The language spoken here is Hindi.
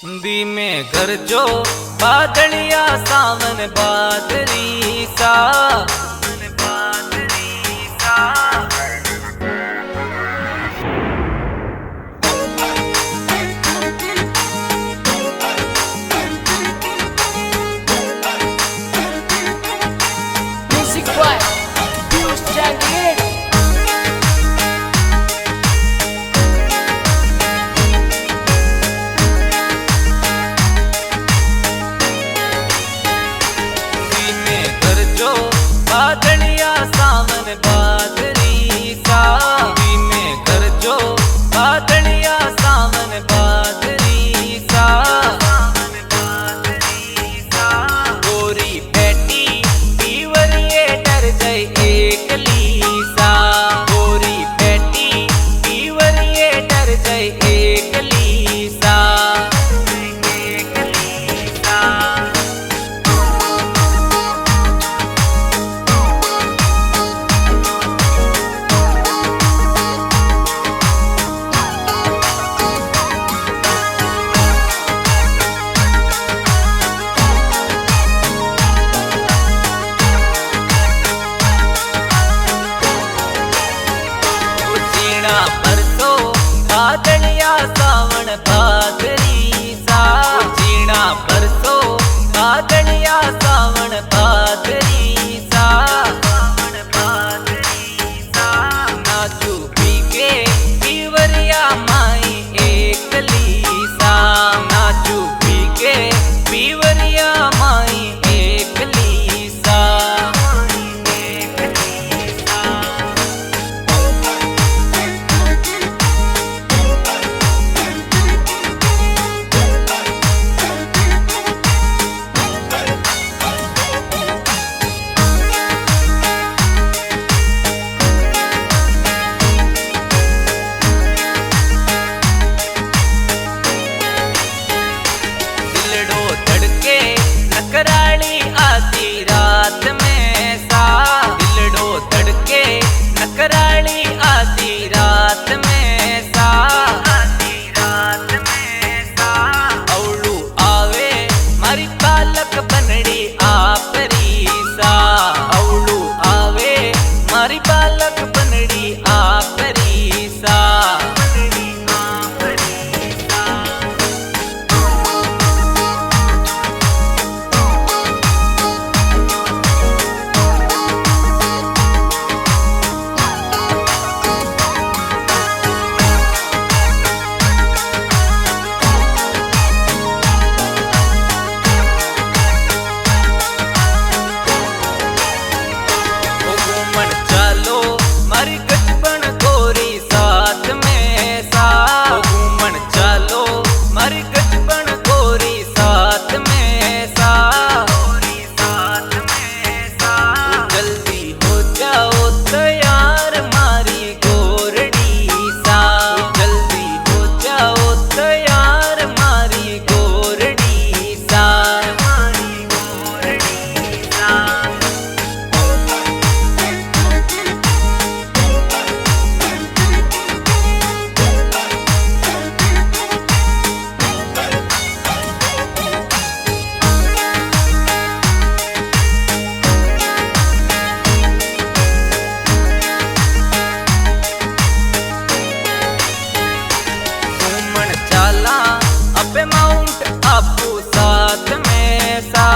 धीमे घर जो बादलिया सावन बादरी सा Music by Piyush Jagir. धीमे घर जो बादलिया सावन बादरी सा धीमे घर जो बादलिया सावन बादरी सा गोरी बेटी पीवरिए डर जाए एकली सा गोरी बेटी पीवरिए डर जाए एकली सा जीना परसो बादलिया सावन बादरी सा जीना परसो बादलिया सावन बादरी सा नाचू पी के पीवरिया माई एकली सा नाचू पी के पीवरिया माई एकली सा दिलड़ो तड़के नकराली आधी रात में सा दिलड़ो तड़के नकराली आधी रात में सा अवळू आवे मारी पालक बनड़ी आपरी सा अवळू आवे मारी पालक बनड़ी आपरी सा घूमन चालो मारी गचपन गोरी साथ में सा घूमन चालो मारी गचपन गोरी साथ में सा जल्दी हो जाओ तैयार मारी गोरड़ी सा जल्दी हो जाओ तैयार मारी गोरड़ी सा घूमन चाला अबे माउंट आबू साथ में सा